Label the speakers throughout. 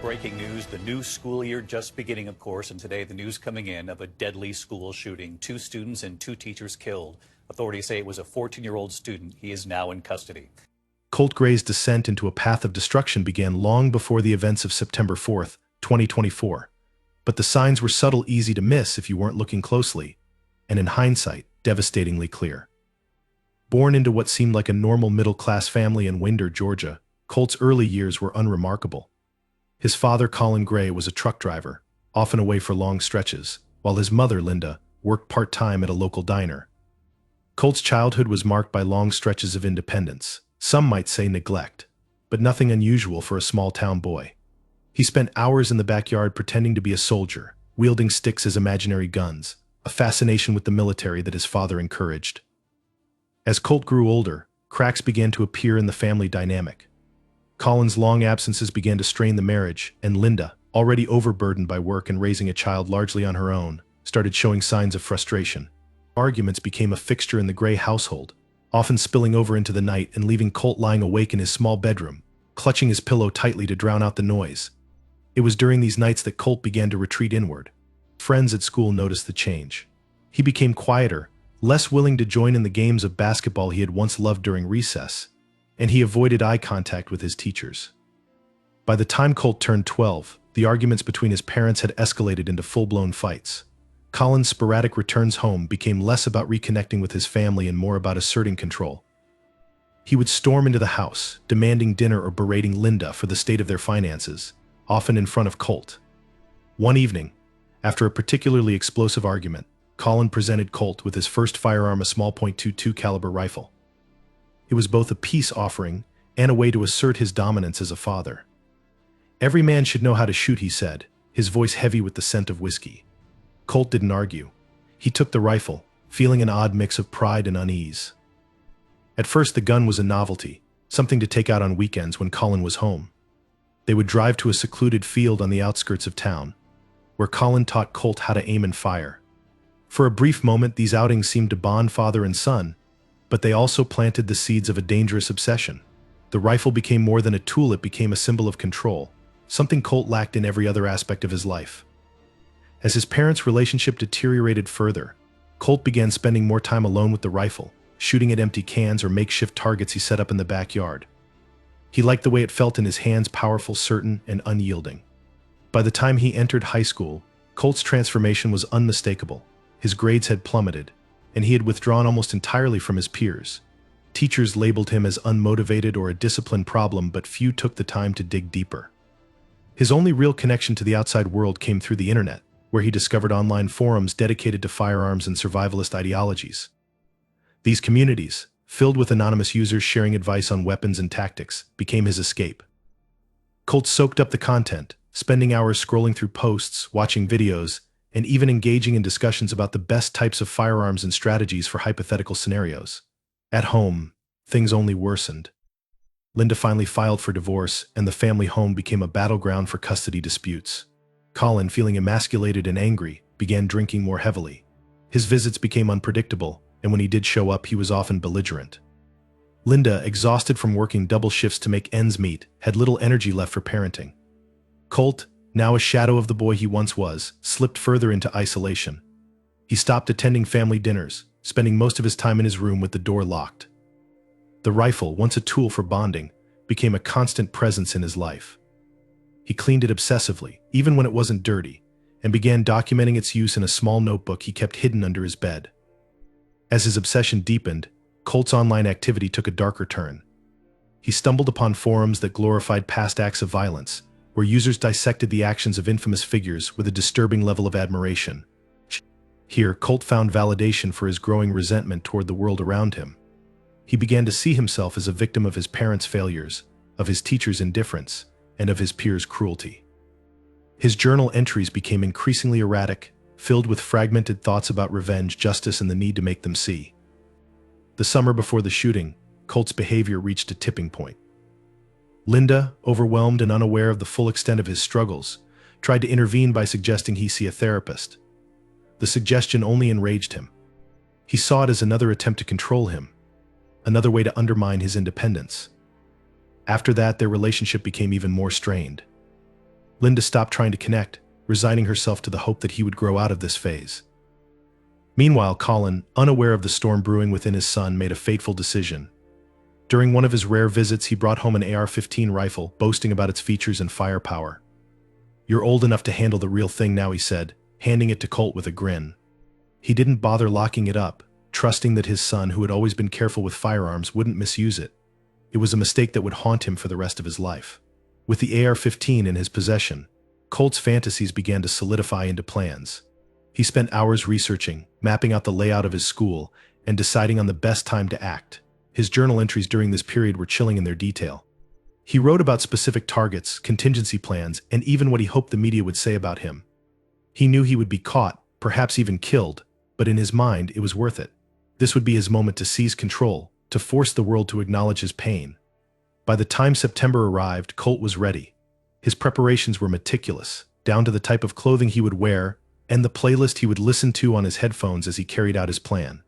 Speaker 1: Breaking news, the new school year just beginning, of course, and today the news coming in of a deadly school shooting. 2 students and 2 teachers killed. Authorities say it was a 14-year-old student. He is now in custody.
Speaker 2: Colt Gray's descent into a path of destruction began long before the events of September 4th, 2024. But the signs were subtle, easy to miss if you weren't looking closely, and in hindsight, devastatingly clear. Born into what seemed like a normal middle-class family in Winder, Georgia, Colt's early years were unremarkable. His father, Colin Gray, was a truck driver, often away for long stretches, while his mother, Linda, worked part-time at a local diner. Colt's childhood was marked by long stretches of independence, some might say neglect, but nothing unusual for a small-town boy. He spent hours in the backyard pretending to be a soldier, wielding sticks as imaginary guns, a fascination with the military that his father encouraged. As Colt grew older, cracks began to appear in the family dynamic. Colin's long absences began to strain the marriage, and Linda, already overburdened by work and raising a child largely on her own, started showing signs of frustration. Arguments became a fixture in the Gray household, often spilling over into the night and leaving Colt lying awake in his small bedroom, clutching his pillow tightly to drown out the noise. It was during these nights that Colt began to retreat inward. Friends at school noticed the change. He became quieter, less willing to join in the games of basketball he had once loved during recess, and he avoided eye contact with his teachers. By the time Colt turned 12, the arguments between his parents had escalated into full-blown fights. Colin's sporadic returns home became less about reconnecting with his family and more about asserting control. He would storm into the house, demanding dinner or berating Linda for the state of their finances, often in front of Colt. One evening, after a particularly explosive argument, Colin presented Colt with his first firearm, a small .22 caliber rifle. It was both a peace offering and a way to assert his dominance as a father. "Every man should know how to shoot," he said, his voice heavy with the scent of whiskey. Colt didn't argue. He took the rifle, feeling an odd mix of pride and unease. At first, the gun was a novelty, something to take out on weekends when Colin was home. They would drive to a secluded field on the outskirts of town, where Colin taught Colt how to aim and fire. For a brief moment, these outings seemed to bond father and son, but they also planted the seeds of a dangerous obsession. The rifle became more than a tool, it became a symbol of control, something Colt lacked in every other aspect of his life. As his parents' relationship deteriorated further, Colt began spending more time alone with the rifle, shooting at empty cans or makeshift targets he set up in the backyard. He liked the way it felt in his hands, powerful, certain, and unyielding. By the time he entered high school, Colt's transformation was unmistakable. His grades had plummeted, and he had withdrawn almost entirely from his peers. Teachers labeled him as unmotivated or a discipline problem, but few took the time to dig deeper. His only real connection to the outside world came through the internet, where he discovered online forums dedicated to firearms and survivalist ideologies. These communities, filled with anonymous users sharing advice on weapons and tactics, became his escape. Colt soaked up the content, spending hours scrolling through posts, watching videos, and even engaging in discussions about the best types of firearms and strategies for hypothetical scenarios. At home, things only worsened. Linda finally filed for divorce, and the family home became a battleground for custody disputes. Colin, feeling emasculated and angry, began drinking more heavily. His visits became unpredictable, and when he did show up, he was often belligerent. Linda, exhausted from working double shifts to make ends meet, had little energy left for parenting. Colt, now a shadow of the boy he once was, slipped further into isolation. He stopped attending family dinners, spending most of his time in his room with the door locked. The rifle, once a tool for bonding, became a constant presence in his life. He cleaned it obsessively, even when it wasn't dirty, and began documenting its use in a small notebook he kept hidden under his bed. As his obsession deepened, Colt's online activity took a darker turn. He stumbled upon forums that glorified past acts of violence, where users dissected the actions of infamous figures with a disturbing level of admiration. Here, Colt found validation for his growing resentment toward the world around him. He began to see himself as a victim of his parents' failures, of his teachers' indifference, and of his peers' cruelty. His journal entries became increasingly erratic, filled with fragmented thoughts about revenge, justice, and the need to make them see. The summer before the shooting, Colt's behavior reached a tipping point. Linda, overwhelmed and unaware of the full extent of his struggles, tried to intervene by suggesting he see a therapist. The suggestion only enraged him. He saw it as another attempt to control him, another way to undermine his independence. After that, their relationship became even more strained. Linda stopped trying to connect, resigning herself to the hope that he would grow out of this phase. Meanwhile, Colin, unaware of the storm brewing within his son, made a fateful decision. During one of his rare visits, he brought home an AR-15 rifle, boasting about its features and firepower. "You're old enough to handle the real thing now," he said, handing it to Colt with a grin. He didn't bother locking it up, trusting that his son, who had always been careful with firearms, wouldn't misuse it. It was a mistake that would haunt him for the rest of his life. With the AR-15 in his possession, Colt's fantasies began to solidify into plans. He spent hours researching, mapping out the layout of his school, and deciding on the best time to act. His journal entries during this period were chilling in their detail. He wrote about specific targets, contingency plans, and even what he hoped the media would say about him. He knew he would be caught, perhaps even killed, but in his mind it was worth it. This would be his moment to seize control, to force the world to acknowledge his pain. By the time September arrived, Colt was ready. His preparations were meticulous, down to the type of clothing he would wear and the playlist he would listen to on his headphones as he carried out his plan.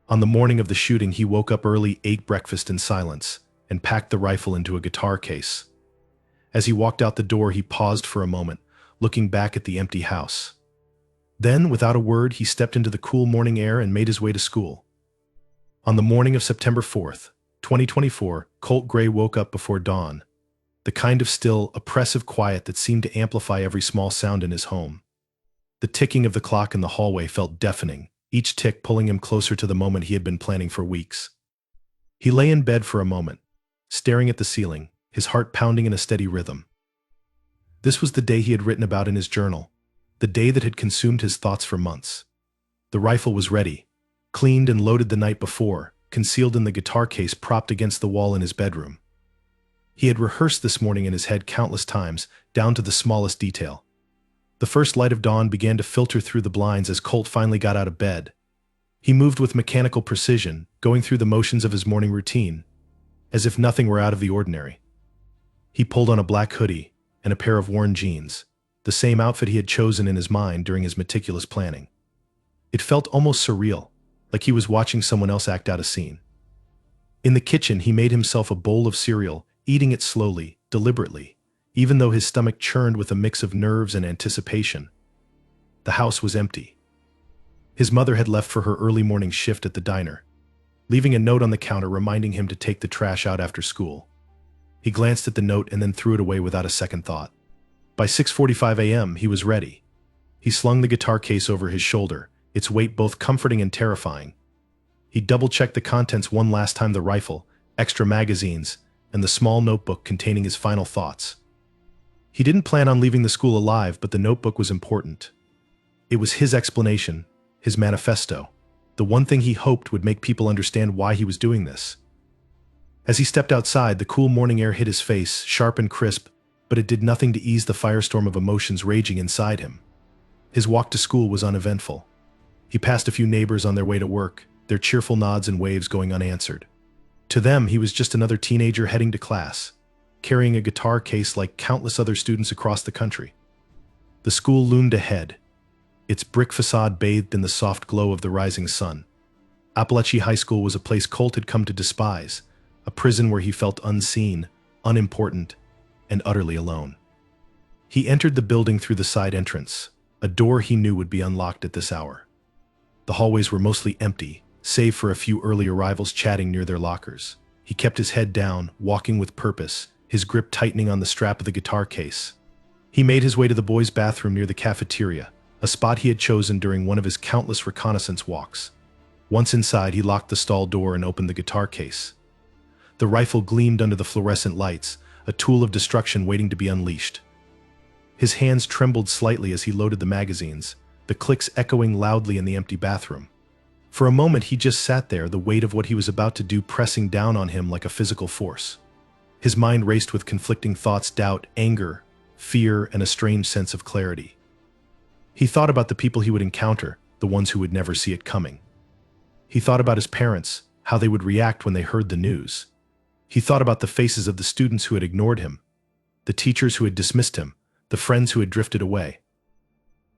Speaker 2: On the morning of the shooting, he woke up early, ate breakfast in silence, and packed the rifle into a guitar case. As he walked out the door, he paused for a moment, looking back at the empty house. Then, without a word, he stepped into the cool morning air and made his way to school. On the morning of September 4th, 2024, Colt Gray woke up before dawn, the kind of still, oppressive quiet that seemed to amplify every small sound in his home. The ticking of the clock in the hallway felt deafening, each tick pulling him closer to the moment he had been planning for weeks. He lay in bed for a moment, staring at the ceiling, his heart pounding in a steady rhythm. This was the day he had written about in his journal, the day that had consumed his thoughts for months. The rifle was ready, cleaned and loaded the night before, concealed in the guitar case propped against the wall in his bedroom. He had rehearsed this morning in his head countless times, down to the smallest detail. The first light of dawn began to filter through the blinds as Colt finally got out of bed. He moved with mechanical precision, going through the motions of his morning routine, as if nothing were out of the ordinary. He pulled on a black hoodie and a pair of worn jeans, the same outfit he had chosen in his mind during his meticulous planning. It felt almost surreal, like he was watching someone else act out a scene. In the kitchen, he made himself a bowl of cereal, eating it slowly, deliberately, even though his stomach churned with a mix of nerves and anticipation. The house was empty. His mother had left for her early morning shift at the diner, leaving a note on the counter reminding him to take the trash out after school. He glanced at the note and then threw it away without a second thought. By 6:45 a.m., he was ready. He slung the guitar case over his shoulder, its weight both comforting and terrifying. He double-checked the contents one last time: the rifle, extra magazines, and the small notebook containing his final thoughts. He didn't plan on leaving the school alive, but the notebook was important. It was his explanation, his manifesto, the one thing he hoped would make people understand why he was doing this. As he stepped outside, the cool morning air hit his face, sharp and crisp, but it did nothing to ease the firestorm of emotions raging inside him. His walk to school was uneventful. He passed a few neighbors on their way to work, their cheerful nods and waves going unanswered. To them, he was just another teenager heading to class, carrying a guitar case like countless other students across the country. The school loomed ahead, its brick facade bathed in the soft glow of the rising sun. Appalachia High School was a place Colt had come to despise, a prison where he felt unseen, unimportant, and utterly alone. He entered the building through the side entrance, a door he knew would be unlocked at this hour. The hallways were mostly empty, save for a few early arrivals chatting near their lockers. He kept his head down, walking with purpose, his grip tightening on the strap of the guitar case. He made his way to the boys' bathroom near the cafeteria, a spot he had chosen during one of his countless reconnaissance walks. Once inside, he locked the stall door and opened the guitar case. The rifle gleamed under the fluorescent lights, a tool of destruction waiting to be unleashed. His hands trembled slightly as he loaded the magazines, the clicks echoing loudly in the empty bathroom. For a moment, he just sat there, the weight of what he was about to do pressing down on him like a physical force. His mind raced with conflicting thoughts: doubt, anger, fear, and a strange sense of clarity. He thought about the people he would encounter, the ones who would never see it coming. He thought about his parents, how they would react when they heard the news. He thought about the faces of the students who had ignored him, the teachers who had dismissed him, the friends who had drifted away.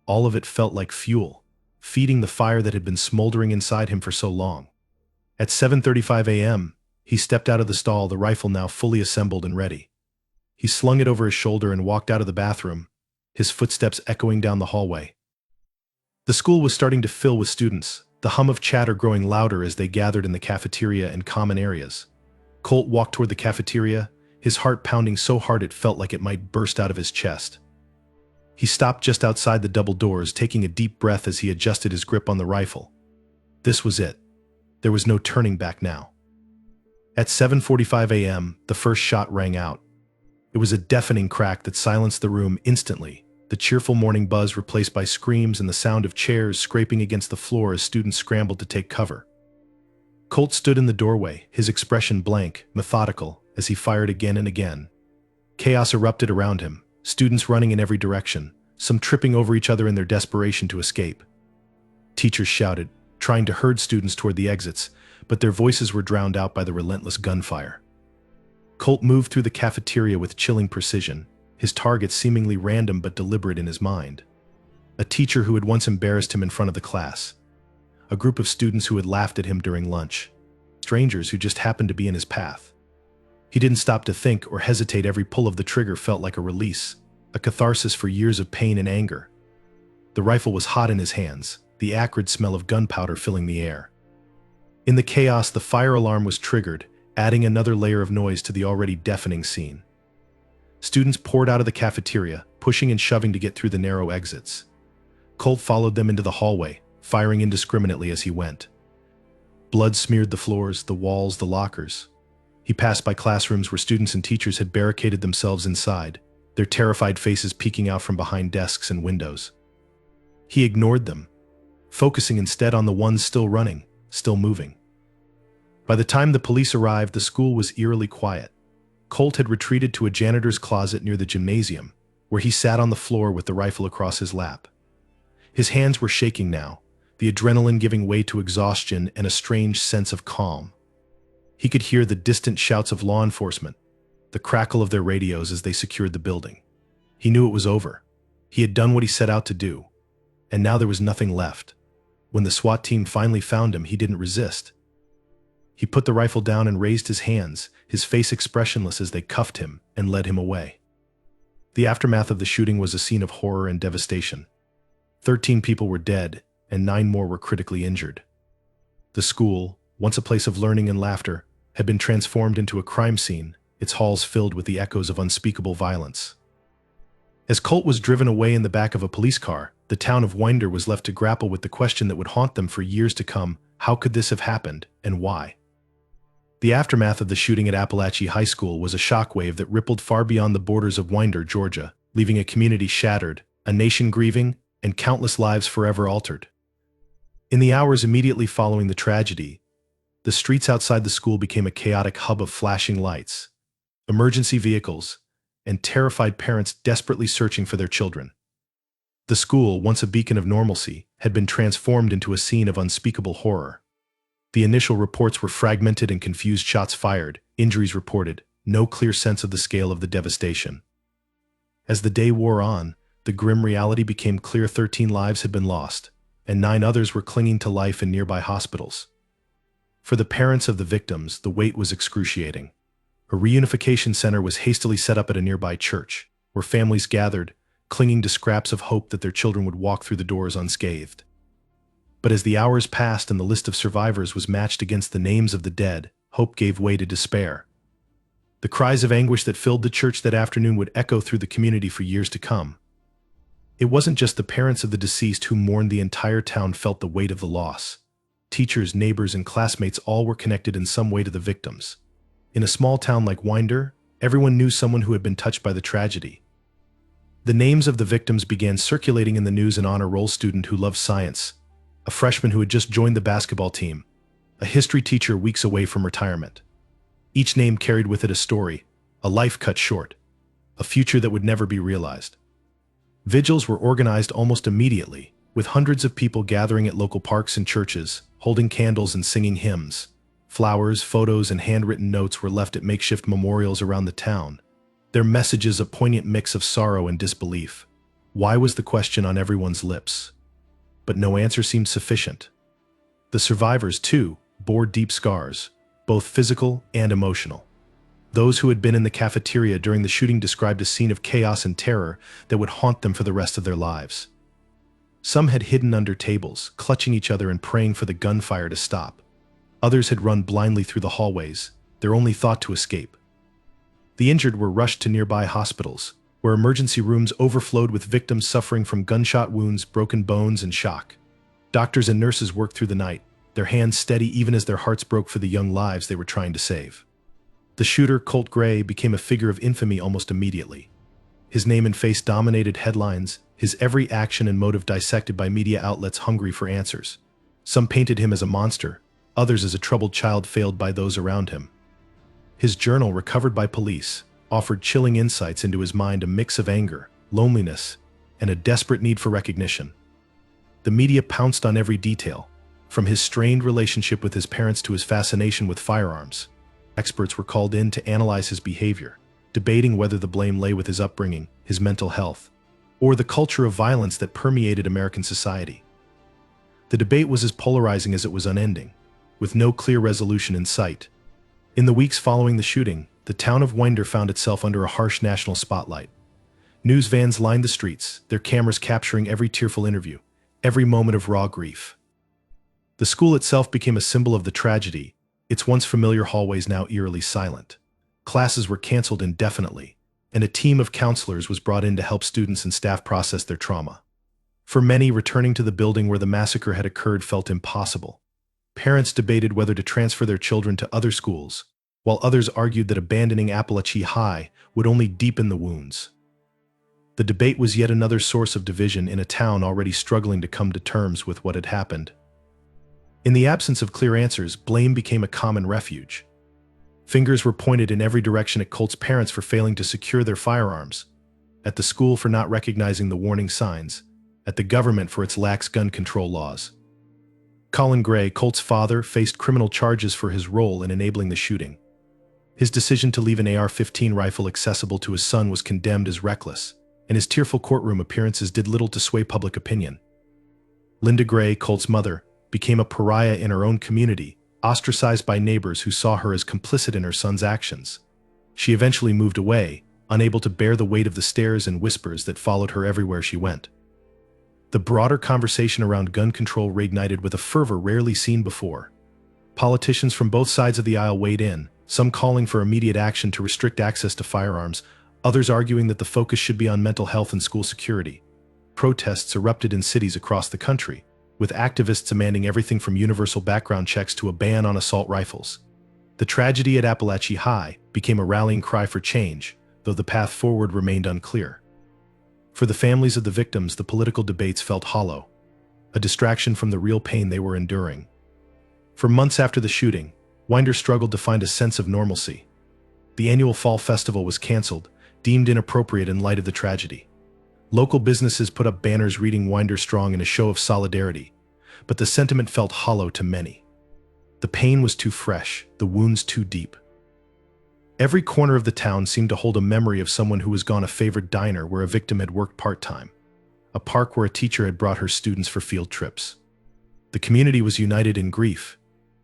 Speaker 2: All of it felt like fuel, feeding the fire that had been smoldering inside him for so long. At 7:35 a.m., he stepped out of the stall, the rifle now fully assembled and ready. He slung it over his shoulder and walked out of the bathroom, his footsteps echoing down the hallway. The school was starting to fill with students, the hum of chatter growing louder as they gathered in the cafeteria and common areas. Colt walked toward the cafeteria, his heart pounding so hard it felt like it might burst out of his chest. He stopped just outside the double doors, taking a deep breath as he adjusted his grip on the rifle. This was it. There was no turning back now. At 7:45 a.m., the first shot rang out. It was a deafening crack that silenced the room instantly, the cheerful morning buzz replaced by screams and the sound of chairs scraping against the floor as students scrambled to take cover. Colt stood in the doorway, his expression blank, methodical, as he fired again and again. Chaos erupted around him, students running in every direction, some tripping over each other in their desperation to escape. Teachers shouted, trying to herd students toward the exits, but their voices were drowned out by the relentless gunfire. Colt moved through the cafeteria with chilling precision, his target seemingly random but deliberate in his mind. A teacher who had once embarrassed him in front of the class. A group of students who had laughed at him during lunch. Strangers who just happened to be in his path. He didn't stop to think or hesitate. Every pull of the trigger felt like a release, a catharsis for years of pain and anger. The rifle was hot in his hands, the acrid smell of gunpowder filling the air. In the chaos, the fire alarm was triggered, adding another layer of noise to the already deafening scene. Students poured out of the cafeteria, pushing and shoving to get through the narrow exits. Colt followed them into the hallway, firing indiscriminately as he went. Blood smeared the floors, the walls, the lockers. He passed by classrooms where students and teachers had barricaded themselves inside, their terrified faces peeking out from behind desks and windows. He ignored them, focusing instead on the ones still running, still moving. By the time the police arrived, the school was eerily quiet. Colt had retreated to a janitor's closet near the gymnasium, where he sat on the floor with the rifle across his lap. His hands were shaking now, the adrenaline giving way to exhaustion and a strange sense of calm. He could hear the distant shouts of law enforcement, the crackle of their radios as they secured the building. He knew it was over. He had done what he set out to do, and now there was nothing left. When the SWAT team finally found him, he didn't resist. He put the rifle down and raised his hands, his face expressionless as they cuffed him and led him away. The aftermath of the shooting was a scene of horror and devastation. 13 people were dead, and 9 more were critically injured. The school, once a place of learning and laughter, had been transformed into a crime scene, its halls filled with the echoes of unspeakable violence. As Colt was driven away in the back of a police car, the town of Winder was left to grapple with the question that would haunt them for years to come: how could this have happened, and why? The aftermath of the shooting at Appalachia High School was a shockwave that rippled far beyond the borders of Winder, Georgia, leaving a community shattered, a nation grieving, and countless lives forever altered. In the hours immediately following the tragedy, the streets outside the school became a chaotic hub of flashing lights, emergency vehicles, and terrified parents desperately searching for their children. The school, once a beacon of normalcy, had been transformed into a scene of unspeakable horror. The initial reports were fragmented and confused: shots fired, injuries reported, no clear sense of the scale of the devastation. As the day wore on, the grim reality became clear: 13 lives had been lost, and 9 others were clinging to life in nearby hospitals. For the parents of the victims, the weight was excruciating. A reunification center was hastily set up at a nearby church, where families gathered, clinging to scraps of hope that their children would walk through the doors unscathed. But as the hours passed and the list of survivors was matched against the names of the dead, hope gave way to despair. The cries of anguish that filled the church that afternoon would echo through the community for years to come. It wasn't just the parents of the deceased who mourned; the entire town felt the weight of the loss. Teachers, neighbors, and classmates all were connected in some way to the victims. In a small town like Winder, everyone knew someone who had been touched by the tragedy. The names of the victims began circulating in the news: an honor roll student who loved science, a freshman who had just joined the basketball team, a history teacher weeks away from retirement. Each name carried with it a story, a life cut short, a future that would never be realized. Vigils were organized almost immediately, with hundreds of people gathering at local parks and churches, holding candles and singing hymns. Flowers, photos, and handwritten notes were left at makeshift memorials around the town, their messages a poignant mix of sorrow and disbelief. Why was the question on everyone's lips? But no answer seemed sufficient. The survivors, too, bore deep scars, both physical and emotional. Those who had been in the cafeteria during the shooting described a scene of chaos and terror that would haunt them for the rest of their lives. Some had hidden under tables, clutching each other and praying for the gunfire to stop. Others had run blindly through the hallways, their only thought to escape. The injured were rushed to nearby hospitals, where emergency rooms overflowed with victims suffering from gunshot wounds, broken bones, and shock. Doctors and nurses worked through the night, their hands steady even as their hearts broke for the young lives they were trying to save. The shooter, Colt Gray, became a figure of infamy almost immediately. His name and face dominated headlines, his every action and motive dissected by media outlets hungry for answers. Some painted him as a monster, others as a troubled child failed by those around him. His journal, recovered by police, offered chilling insights into his mind, a mix of anger, loneliness, and a desperate need for recognition. The media pounced on every detail, from his strained relationship with his parents to his fascination with firearms. Experts were called in to analyze his behavior, debating whether the blame lay with his upbringing, his mental health, or the culture of violence that permeated American society. The debate was as polarizing as it was unending, with no clear resolution in sight. In the weeks following the shooting, the town of Winder found itself under a harsh national spotlight. News vans lined the streets, their cameras capturing every tearful interview, every moment of raw grief. The school itself became a symbol of the tragedy, its once familiar hallways now eerily silent. Classes were canceled indefinitely, and a team of counselors was brought in to help students and staff process their trauma. For many, returning to the building where the massacre had occurred felt impossible. Parents debated whether to transfer their children to other schools, while others argued that abandoning Appalachia High would only deepen the wounds. The debate was yet another source of division in a town already struggling to come to terms with what had happened. In the absence of clear answers, blame became a common refuge. Fingers were pointed in every direction at Colt's parents for failing to secure their firearms, at the school for not recognizing the warning signs, at the government for its lax gun control laws. Colt Gray, Colt's father, faced criminal charges for his role in enabling the shooting. His decision to leave an AR-15 rifle accessible to his son was condemned as reckless, and his tearful courtroom appearances did little to sway public opinion. Linda Gray, Colt's mother, became a pariah in her own community, ostracized by neighbors who saw her as complicit in her son's actions. She eventually moved away, unable to bear the weight of the stares and whispers that followed her everywhere she went. The broader conversation around gun control reignited with a fervor rarely seen before. Politicians from both sides of the aisle weighed in, some calling for immediate action to restrict access to firearms, others arguing that the focus should be on mental health and school security. Protests erupted in cities across the country, with activists demanding everything from universal background checks to a ban on assault rifles. The tragedy at Appalachia High became a rallying cry for change, though the path forward remained unclear. For the families of the victims, the political debates felt hollow, a distraction from the real pain they were enduring. For months after the shooting, Winder struggled to find a sense of normalcy. The annual fall festival was canceled, deemed inappropriate in light of the tragedy. Local businesses put up banners reading Winder Strong in a show of solidarity, but the sentiment felt hollow to many. The pain was too fresh, the wounds too deep. Every corner of the town seemed to hold a memory of someone who was gone, a favorite diner where a victim had worked part-time, a park where a teacher had brought her students for field trips. The community was united in grief,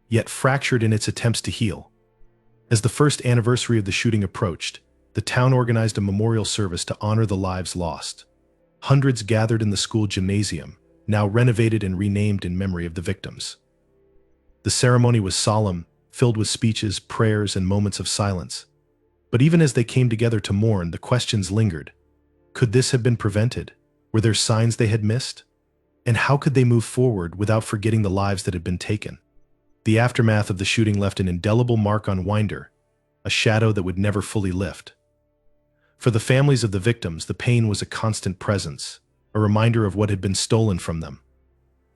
Speaker 2: yet fractured in its attempts to heal. As the first anniversary of the shooting approached, the town organized a memorial service to honor the lives lost. Hundreds gathered in the school gymnasium, now renovated and renamed in memory of the victims. The ceremony was solemn, filled with speeches, prayers, and moments of silence. But even as they came together to mourn, the questions lingered. Could this have been prevented? Were there signs they had missed? And how could they move forward without forgetting the lives that had been taken? The aftermath of the shooting left an indelible mark on Winder, a shadow that would never fully lift. For the families of the victims, the pain was a constant presence, a reminder of what had been stolen from them.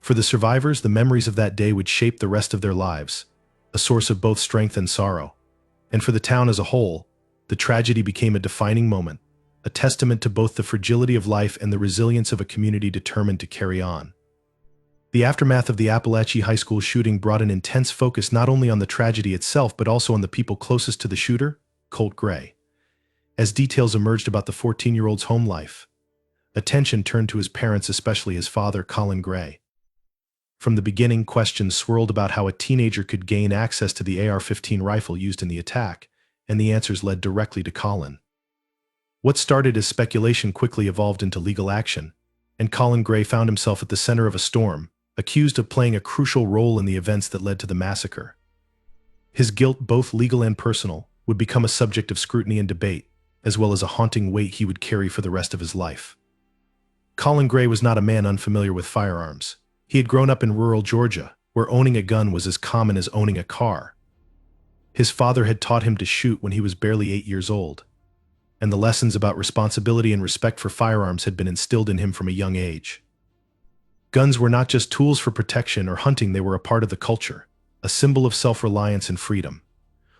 Speaker 2: For the survivors, the memories of that day would shape the rest of their lives, a source of both strength and sorrow. And for the town as a whole, the tragedy became a defining moment, a testament to both the fragility of life and the resilience of a community determined to carry on. The aftermath of the Appalachia High School shooting brought an intense focus not only on the tragedy itself but also on the people closest to the shooter, Colt Gray. As details emerged about the 14-year-old's home life, attention turned to his parents, especially his father, Colt Gray. From the beginning, questions swirled about how a teenager could gain access to the AR-15 rifle used in the attack, and the answers led directly to Colin. What started as speculation quickly evolved into legal action, and Colt Gray found himself at the center of a storm, accused of playing a crucial role in the events that led to the massacre. His guilt, both legal and personal, would become a subject of scrutiny and debate, as well as a haunting weight he would carry for the rest of his life. Colt Gray was not a man unfamiliar with firearms. He had grown up in rural Georgia, where owning a gun was as common as owning a car. His father had taught him to shoot when he was barely 8 years old, and the lessons about responsibility and respect for firearms had been instilled in him from a young age. Guns were not just tools for protection or hunting, they were a part of the culture, a symbol of self-reliance and freedom.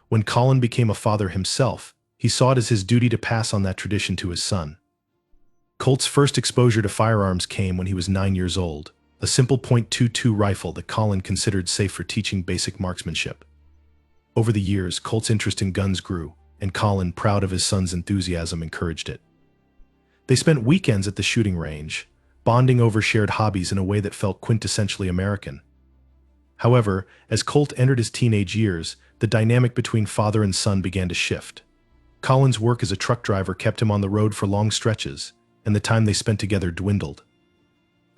Speaker 2: When Colin became a father himself, he saw it as his duty to pass on that tradition to his son. Colt's first exposure to firearms came when he was 9 years old, a simple .22 rifle that Colin considered safe for teaching basic marksmanship. Over the years, Colt's interest in guns grew, and Colin, proud of his son's enthusiasm, encouraged it. They spent weekends at the shooting range, bonding over shared hobbies in a way that felt quintessentially American. However, as Colt entered his teenage years, the dynamic between father and son began to shift. Colin's work as a truck driver kept him on the road for long stretches, and the time they spent together dwindled.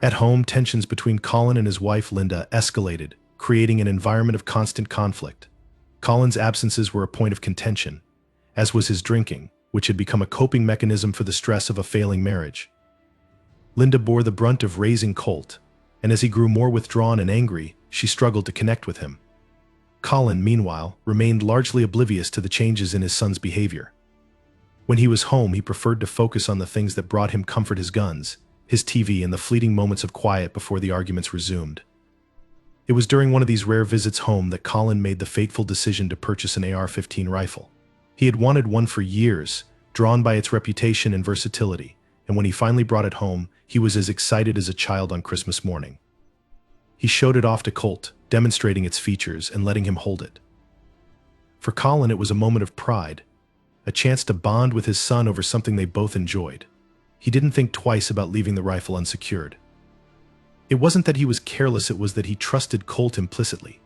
Speaker 2: At home, tensions between Colin and his wife Linda escalated, creating an environment of constant conflict. Colin's absences were a point of contention, as was his drinking, which had become a coping mechanism for the stress of a failing marriage. Linda bore the brunt of raising Colt, and as he grew more withdrawn and angry, she struggled to connect with him. Colin, meanwhile, remained largely oblivious to the changes in his son's behavior. When he was home, he preferred to focus on the things that brought him comfort: his guns, his TV, and the fleeting moments of quiet before the arguments resumed. It was during one of these rare visits home that Colin made the fateful decision to purchase an AR-15 rifle. He had wanted one for years, drawn by its reputation and versatility, and when he finally brought it home, he was as excited as a child on Christmas morning. He showed it off to Colt, demonstrating its features and letting him hold it. For Colin, it was a moment of pride, a chance to bond with his son over something they both enjoyed. He didn't think twice about leaving the rifle unsecured. It wasn't that he was careless, it was that he trusted Colt implicitly.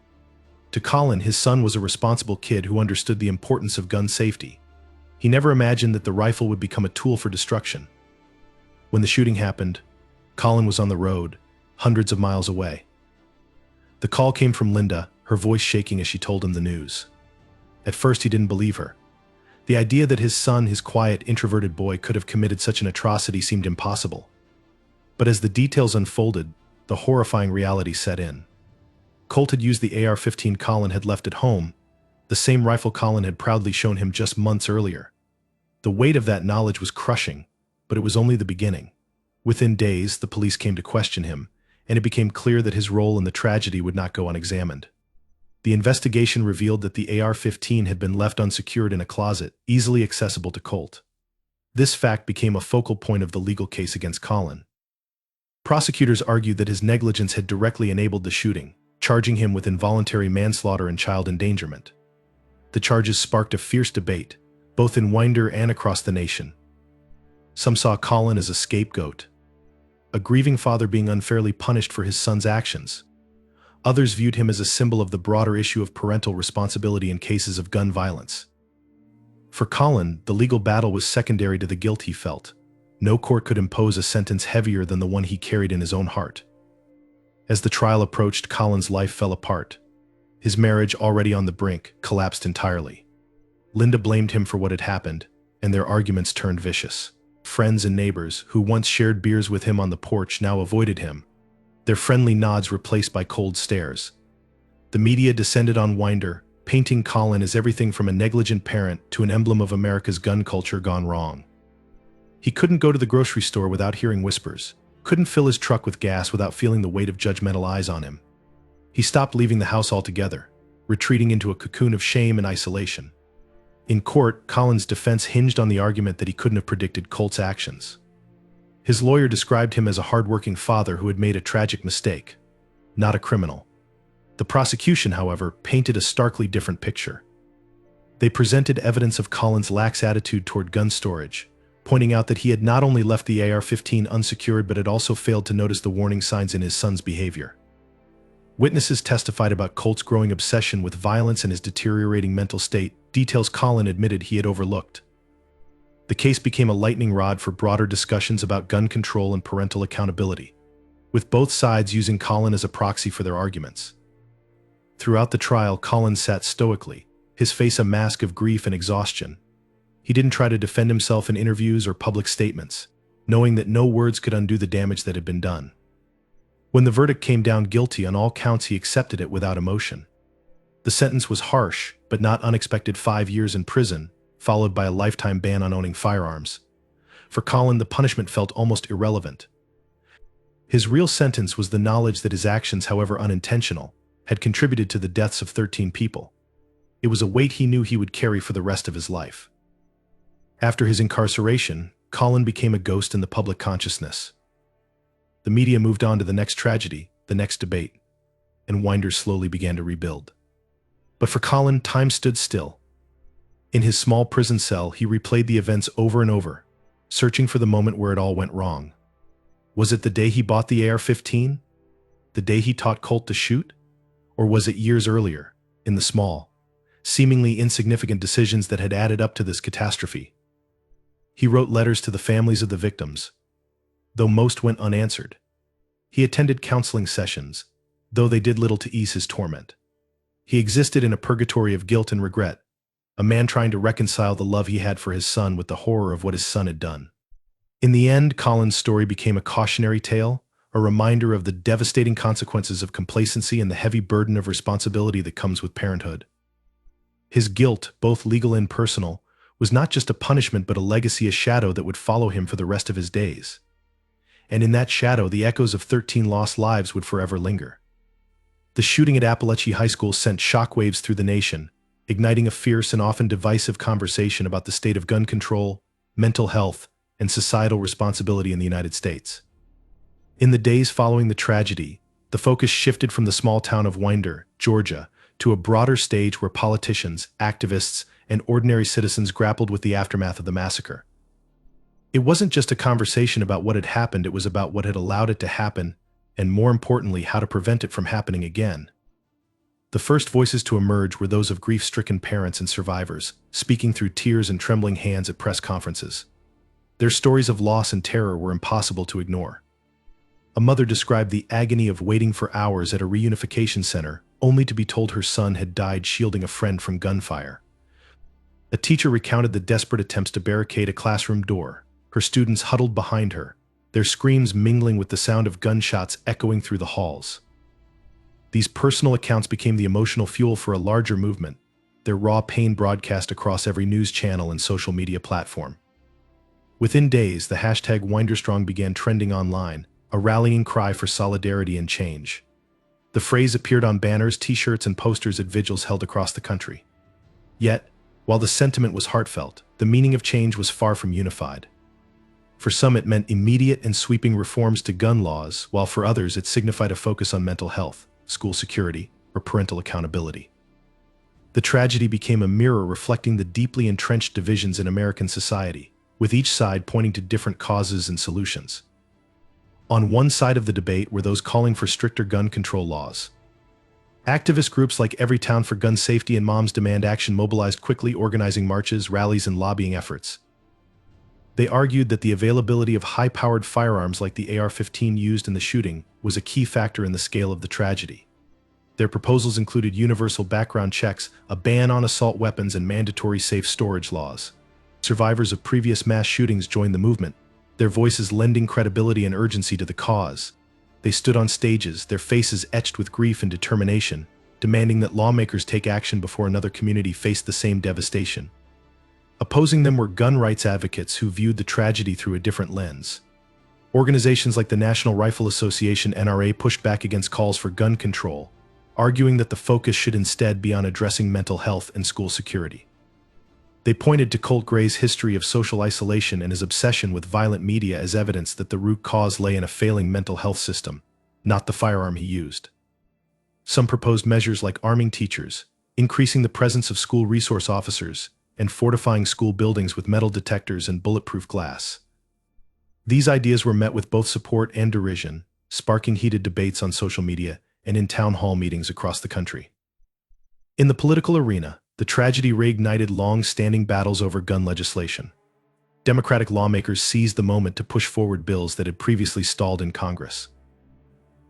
Speaker 2: To Colin, his son was a responsible kid who understood the importance of gun safety. He never imagined that the rifle would become a tool for destruction. When the shooting happened, Colin was on the road, hundreds of miles away. The call came from Linda, her voice shaking as she told him the news. At first, he didn't believe her. The idea that his son, his quiet, introverted boy, could have committed such an atrocity seemed impossible. But as the details unfolded, the horrifying reality set in. Colt had used the AR-15 Colin had left at home, the same rifle Colin had proudly shown him just months earlier. The weight of that knowledge was crushing, but it was only the beginning. Within days, the police came to question him, and it became clear that his role in the tragedy would not go unexamined. The investigation revealed that the AR-15 had been left unsecured in a closet, easily accessible to Colt. This fact became a focal point of the legal case against Colin. Prosecutors argued that his negligence had directly enabled the shooting, charging him with involuntary manslaughter and child endangerment. The charges sparked a fierce debate, both in Winder and across the nation. Some saw Colin as a scapegoat, a grieving father being unfairly punished for his son's actions. Others viewed him as a symbol of the broader issue of parental responsibility in cases of gun violence. For Colin, the legal battle was secondary to the guilt he felt. No court could impose a sentence heavier than the one he carried in his own heart. As the trial approached, Colin's life fell apart. His marriage, already on the brink, collapsed entirely. Linda blamed him for what had happened, and their arguments turned vicious. Friends and neighbors, who once shared beers with him on the porch, now avoided him, their friendly nods replaced by cold stares. The media descended on Winder, painting Colin as everything from a negligent parent to an emblem of America's gun culture gone wrong. He couldn't go to the grocery store without hearing whispers, couldn't fill his truck with gas without feeling the weight of judgmental eyes on him. He stopped leaving the house altogether, retreating into a cocoon of shame and isolation. In court, Colin's defense hinged on the argument that he couldn't have predicted Colt's actions. His lawyer described him as a hardworking father who had made a tragic mistake, not a criminal. The prosecution, however, painted a starkly different picture. They presented evidence of Colin's lax attitude toward gun storage, pointing out that he had not only left the AR-15 unsecured but had also failed to notice the warning signs in his son's behavior. Witnesses testified about Colt's growing obsession with violence and his deteriorating mental state, details Colin admitted he had overlooked. The case became a lightning rod for broader discussions about gun control and parental accountability, with both sides using Colin as a proxy for their arguments. Throughout the trial, Colin sat stoically, his face a mask of grief and exhaustion. He didn't try to defend himself in interviews or public statements, knowing that no words could undo the damage that had been done. When the verdict came down guilty on all counts, he accepted it without emotion. The sentence was harsh, but not unexpected: 5 years in prison, followed by a lifetime ban on owning firearms. For Colin, the punishment felt almost irrelevant. His real sentence was the knowledge that his actions, however unintentional, had contributed to the deaths of 13 people. It was a weight he knew he would carry for the rest of his life. After his incarceration, Colin became a ghost in the public consciousness. The media moved on to the next tragedy, the next debate, and Winder slowly began to rebuild. But for Colin, time stood still. In his small prison cell, he replayed the events over and over, searching for the moment where it all went wrong. Was it the day he bought the AR-15? The day he taught Colt to shoot? Or was it years earlier, in the small, seemingly insignificant decisions that had added up to this catastrophe? He wrote letters to the families of the victims, though most went unanswered. He attended counseling sessions, though they did little to ease his torment. He existed in a purgatory of guilt and regret, a man trying to reconcile the love he had for his son with the horror of what his son had done. In the end, Colin's story became a cautionary tale, a reminder of the devastating consequences of complacency and the heavy burden of responsibility that comes with parenthood. His guilt, both legal and personal, was not just a punishment but a legacy, a shadow that would follow him for the rest of his days. And in that shadow, the echoes of 13 lost lives would forever linger. The shooting at Appalachia High School sent shockwaves through the nation, igniting a fierce and often divisive conversation about the state of gun control, mental health, and societal responsibility in the United States. In the days following the tragedy, the focus shifted from the small town of Winder, Georgia, to a broader stage where politicians, activists, and ordinary citizens grappled with the aftermath of the massacre. It wasn't just a conversation about what had happened, it was about what had allowed it to happen, and more importantly, how to prevent it from happening again. The first voices to emerge were those of grief-stricken parents and survivors, speaking through tears and trembling hands at press conferences. Their stories of loss and terror were impossible to ignore. A mother described the agony of waiting for hours at a reunification center, only to be told her son had died shielding a friend from gunfire. A teacher recounted the desperate attempts to barricade a classroom door, her students huddled behind her, their screams mingling with the sound of gunshots echoing through the halls. These personal accounts became the emotional fuel for a larger movement, their raw pain broadcast across every news channel and social media platform. Within days, the hashtag WinderStrong began trending online, a rallying cry for solidarity and change. The phrase appeared on banners, t-shirts, and posters at vigils held across the country. Yet, while the sentiment was heartfelt, the meaning of change was far from unified. For some, it meant immediate and sweeping reforms to gun laws, while for others, it signified a focus on mental health, school security, or parental accountability. The tragedy became a mirror reflecting the deeply entrenched divisions in American society, with each side pointing to different causes and solutions. On one side of the debate were those calling for stricter gun control laws. Activist groups like Everytown for Gun Safety and Moms Demand Action mobilized quickly, organizing marches, rallies, and lobbying efforts. They argued that the availability of high-powered firearms like the AR-15 used in the shooting was a key factor in the scale of the tragedy. Their proposals included universal background checks, a ban on assault weapons, and mandatory safe storage laws. Survivors of previous mass shootings joined the movement, their voices lending credibility and urgency to the cause. They stood on stages, their faces etched with grief and determination, demanding that lawmakers take action before another community faced the same devastation. Opposing them were gun rights advocates who viewed the tragedy through a different lens. Organizations like the National Rifle Association (NRA) pushed back against calls for gun control, arguing that the focus should instead be on addressing mental health and school security. They pointed to Colt Gray's history of social isolation and his obsession with violent media as evidence that the root cause lay in a failing mental health system, not the firearm he used. Some proposed measures like arming teachers, increasing the presence of school resource officers, and fortifying school buildings with metal detectors and bulletproof glass. These ideas were met with both support and derision, sparking heated debates on social media and in town hall meetings across the country. In the political arena, the tragedy reignited long-standing battles over gun legislation. Democratic lawmakers seized the moment to push forward bills that had previously stalled in Congress.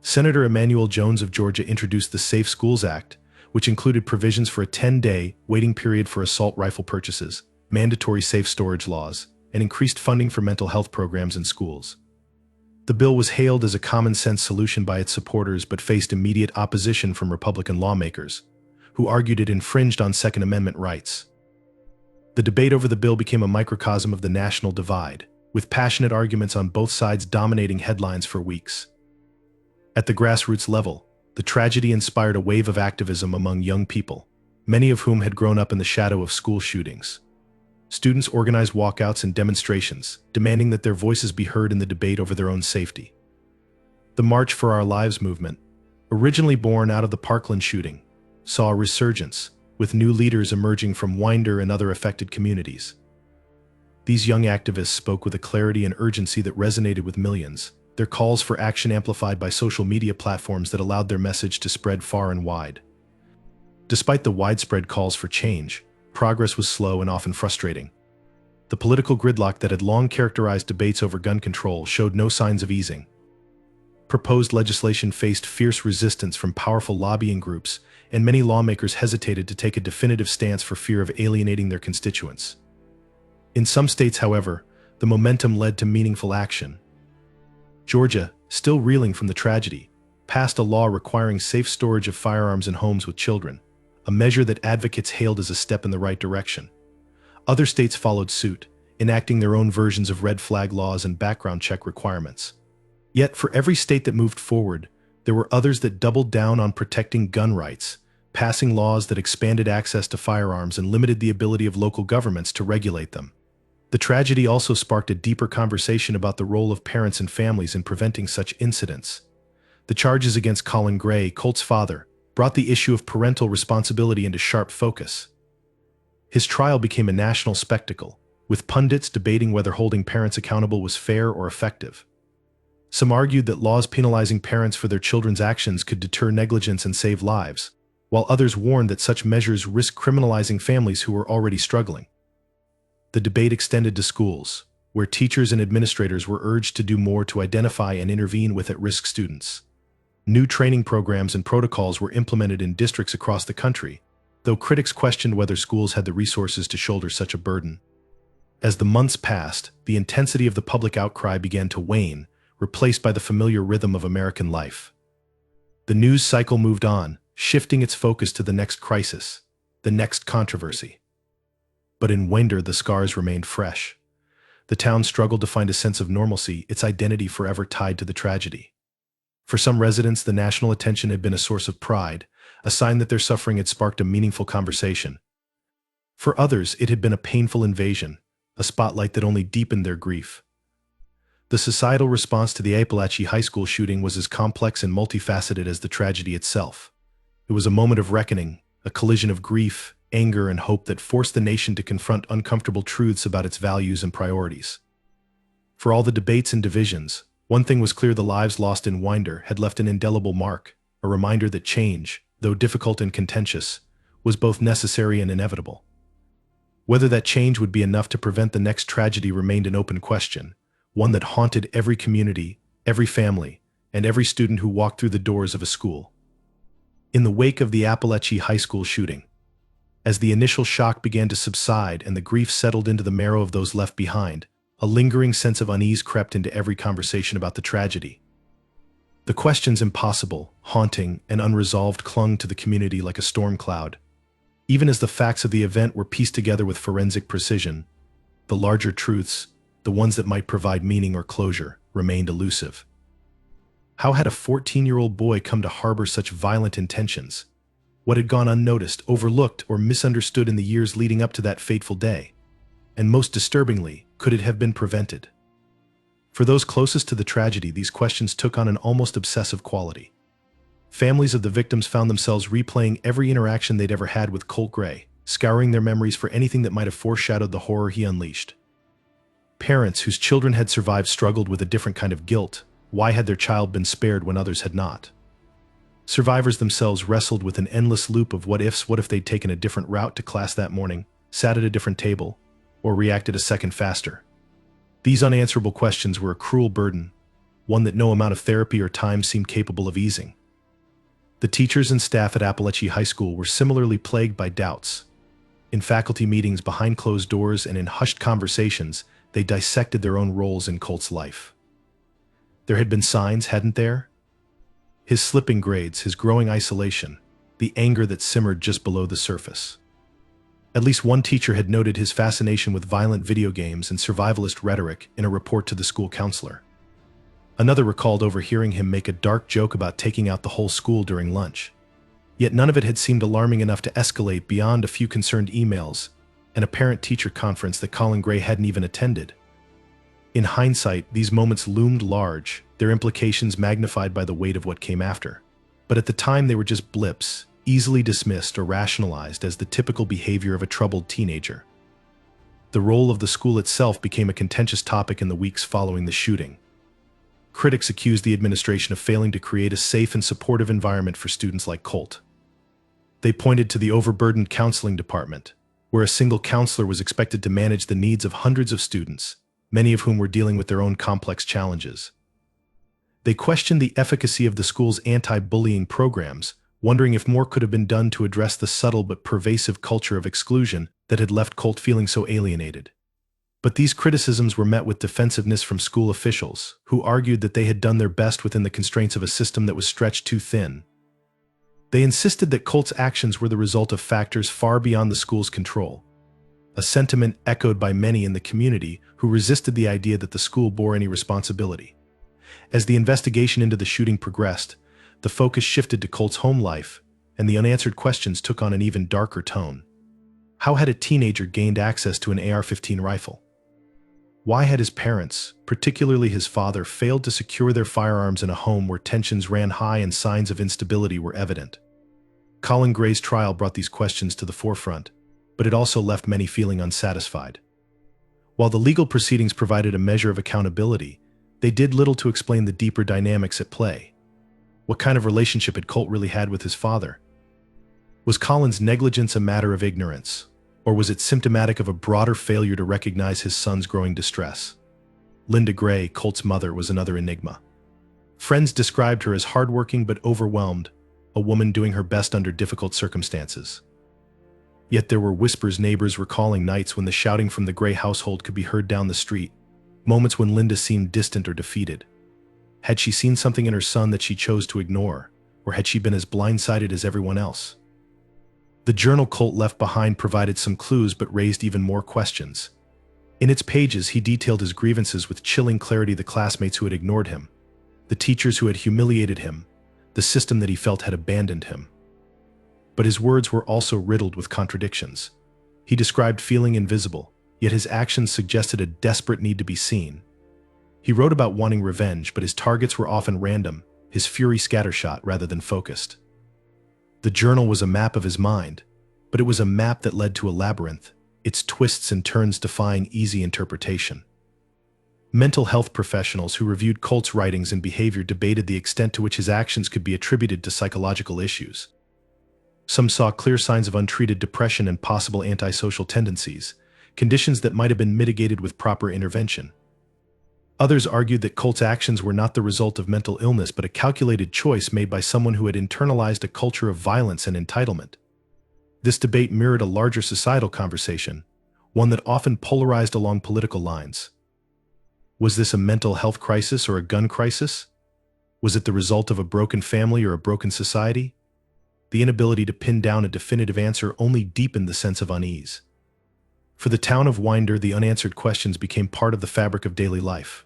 Speaker 2: Senator Emanuel Jones of Georgia introduced the Safe Schools Act, which included provisions for a 10-day waiting period for assault rifle purchases, mandatory safe storage laws, and increased funding for mental health programs in schools. The bill was hailed as a common-sense solution by its supporters but faced immediate opposition from Republican lawmakers, who argued it infringed on Second Amendment rights. The debate over the bill became a microcosm of the national divide, with passionate arguments on both sides dominating headlines for weeks. At the grassroots level, the tragedy inspired a wave of activism among young people, many of whom had grown up in the shadow of school shootings. Students organized walkouts and demonstrations, demanding that their voices be heard in the debate over their own safety. The March for Our Lives movement, originally born out of the Parkland shooting, saw a resurgence, with new leaders emerging from Winder and other affected communities. These young activists spoke with a clarity and urgency that resonated with millions, their calls for action amplified by social media platforms that allowed their message to spread far and wide. Despite the widespread calls for change, progress was slow and often frustrating. The political gridlock that had long characterized debates over gun control showed no signs of easing. Proposed legislation faced fierce resistance from powerful lobbying groups, and many lawmakers hesitated to take a definitive stance for fear of alienating their constituents. In some states, however, the momentum led to meaningful action. Georgia, still reeling from the tragedy, passed a law requiring safe storage of firearms in homes with children, a measure that advocates hailed as a step in the right direction. Other states followed suit, enacting their own versions of red flag laws and background check requirements. Yet, for every state that moved forward, there were others that doubled down on protecting gun rights, passing laws that expanded access to firearms and limited the ability of local governments to regulate them. The tragedy also sparked a deeper conversation about the role of parents and families in preventing such incidents. The charges against Colt Gray, Colt's father, brought the issue of parental responsibility into sharp focus. His trial became a national spectacle, with pundits debating whether holding parents accountable was fair or effective. Some argued that laws penalizing parents for their children's actions could deter negligence and save lives, while others warned that such measures risk criminalizing families who were already struggling. The debate extended to schools, where teachers and administrators were urged to do more to identify and intervene with at-risk students. New training programs and protocols were implemented in districts across the country, though critics questioned whether schools had the resources to shoulder such a burden. As the months passed, the intensity of the public outcry began to wane, replaced by the familiar rhythm of American life. The news cycle moved on, shifting its focus to the next crisis, the next controversy. But in Winder, the scars remained fresh. The town struggled to find a sense of normalcy, its identity forever tied to the tragedy. For some residents, the national attention had been a source of pride, a sign that their suffering had sparked a meaningful conversation. For others, it had been a painful invasion, a spotlight that only deepened their grief. The societal response to the Appalachia High School shooting was as complex and multifaceted as the tragedy itself. It was a moment of reckoning, a collision of grief, anger, and hope that forced the nation to confront uncomfortable truths about its values and priorities. For all the debates and divisions, one thing was clear: the lives lost in Winder had left an indelible mark, a reminder that change, though difficult and contentious, was both necessary and inevitable. Whether that change would be enough to prevent the next tragedy remained an open question, one that haunted every community, every family, and every student who walked through the doors of a school. In the wake of the Appalachia High School shooting, as the initial shock began to subside and the grief settled into the marrow of those left behind, a lingering sense of unease crept into every conversation about the tragedy. The questions impossible, haunting, and unresolved clung to the community like a storm cloud. Even as the facts of the event were pieced together with forensic precision, the larger truths, the ones that might provide meaning or closure, remained elusive. How had a 14-year-old boy come to harbor such violent intentions? What had gone unnoticed, overlooked, or misunderstood in the years leading up to that fateful day? And most disturbingly, could it have been prevented? For those closest to the tragedy, these questions took on an almost obsessive quality. Families of the victims found themselves replaying every interaction they'd ever had with Colt Gray, scouring their memories for anything that might have foreshadowed the horror he unleashed. Parents whose children had survived struggled with a different kind of guilt. Why had their child been spared when others had not? Survivors themselves wrestled with an endless loop of what ifs. What if they'd taken a different route to class that morning, sat at a different table, or reacted a second faster? These unanswerable questions were a cruel burden, one that no amount of therapy or time seemed capable of easing. The teachers and staff at Appalachia High School were similarly plagued by doubts. In faculty meetings behind closed doors and in hushed conversations, they dissected their own roles in Colt's life. There had been signs, hadn't there? His slipping grades, his growing isolation, the anger that simmered just below the surface. At least one teacher had noted his fascination with violent video games and survivalist rhetoric in a report to the school counselor. Another recalled overhearing him make a dark joke about taking out the whole school during lunch. Yet none of it had seemed alarming enough to escalate beyond a few concerned emails and a parent-teacher conference that Colt Gray hadn't even attended. In hindsight, these moments loomed large, their implications magnified by the weight of what came after. But at the time they were just blips, easily dismissed or rationalized as the typical behavior of a troubled teenager. The role of the school itself became a contentious topic in the weeks following the shooting. Critics accused the administration of failing to create a safe and supportive environment for students like Colt. They pointed to the overburdened counseling department, where a single counselor was expected to manage the needs of hundreds of students, many of whom were dealing with their own complex challenges. They questioned the efficacy of the school's anti-bullying programs, wondering if more could have been done to address the subtle but pervasive culture of exclusion that had left Colt feeling so alienated. But these criticisms were met with defensiveness from school officials, who argued that they had done their best within the constraints of a system that was stretched too thin. They insisted that Colt's actions were the result of factors far beyond the school's control, a sentiment echoed by many in the community who resisted the idea that the school bore any responsibility. As the investigation into the shooting progressed, the focus shifted to Colt's home life, and the unanswered questions took on an even darker tone. How had a teenager gained access to an AR-15 rifle? Why had his parents, particularly his father, failed to secure their firearms in a home where tensions ran high and signs of instability were evident? Colt Gray's trial brought these questions to the forefront, but it also left many feeling unsatisfied. While the legal proceedings provided a measure of accountability, they did little to explain the deeper dynamics at play. What kind of relationship had Colt really had with his father? Was Colin's negligence a matter of ignorance, or was it symptomatic of a broader failure to recognize his son's growing distress? Linda Gray, Colt's mother, was another enigma. Friends described her as hardworking but overwhelmed, a woman doing her best under difficult circumstances. Yet there were whispers neighbors recalling nights when the shouting from the Gray household could be heard down the street, moments when Linda seemed distant or defeated. Had she seen something in her son that she chose to ignore, or had she been as blindsided as everyone else? The journal Colt left behind provided some clues but raised even more questions. In its pages, he detailed his grievances with chilling clarity: the classmates who had ignored him, the teachers who had humiliated him, the system that he felt had abandoned him. But his words were also riddled with contradictions. He described feeling invisible, yet his actions suggested a desperate need to be seen. He wrote about wanting revenge, but his targets were often random, his fury scattershot rather than focused. The journal was a map of his mind, but it was a map that led to a labyrinth, its twists and turns defying easy interpretation. Mental health professionals who reviewed Colt's writings and behavior debated the extent to which his actions could be attributed to psychological issues. Some saw clear signs of untreated depression and possible antisocial tendencies, conditions that might have been mitigated with proper intervention. Others argued that Colt's actions were not the result of mental illness but a calculated choice made by someone who had internalized a culture of violence and entitlement. This debate mirrored a larger societal conversation, one that often polarized along political lines. Was this a mental health crisis or a gun crisis? Was it the result of a broken family or a broken society? The inability to pin down a definitive answer only deepened the sense of unease. For the town of Winder, the unanswered questions became part of the fabric of daily life.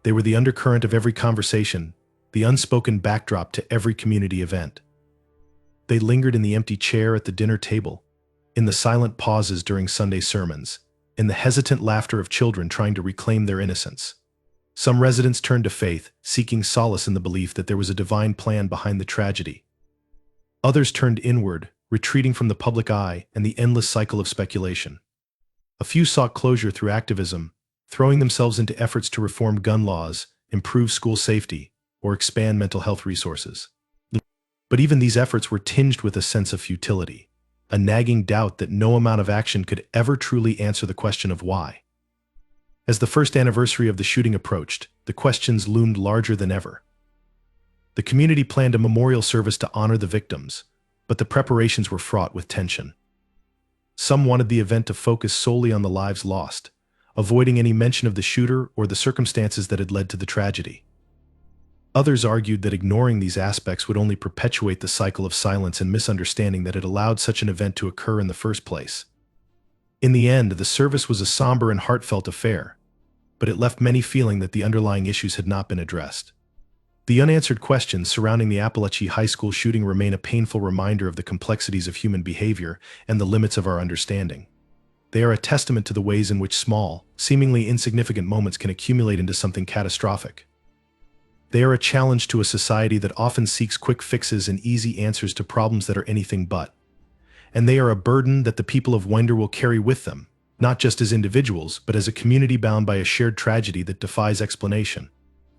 Speaker 2: They were the undercurrent of every conversation, the unspoken backdrop to every community event. They lingered in the empty chair at the dinner table, in the silent pauses during Sunday sermons, in the hesitant laughter of children trying to reclaim their innocence. Some residents turned to faith, seeking solace in the belief that there was a divine plan behind the tragedy. Others turned inward, retreating from the public eye and the endless cycle of speculation. A few sought closure through activism, throwing themselves into efforts to reform gun laws, improve school safety, or expand mental health resources. But even these efforts were tinged with a sense of futility, a nagging doubt that no amount of action could ever truly answer the question of why. As the first anniversary of the shooting approached, the questions loomed larger than ever. The community planned a memorial service to honor the victims, but the preparations were fraught with tension. Some wanted the event to focus solely on the lives lost, avoiding any mention of the shooter or the circumstances that had led to the tragedy. Others argued that ignoring these aspects would only perpetuate the cycle of silence and misunderstanding that had allowed such an event to occur in the first place. In the end, the service was a somber and heartfelt affair, but it left many feeling that the underlying issues had not been addressed. The unanswered questions surrounding the Appalachia High School shooting remain a painful reminder of the complexities of human behavior and the limits of our understanding. They are a testament to the ways in which small, seemingly insignificant moments can accumulate into something catastrophic. They are a challenge to a society that often seeks quick fixes and easy answers to problems that are anything but. And they are a burden that the people of Winder will carry with them, not just as individuals, but as a community bound by a shared tragedy that defies explanation.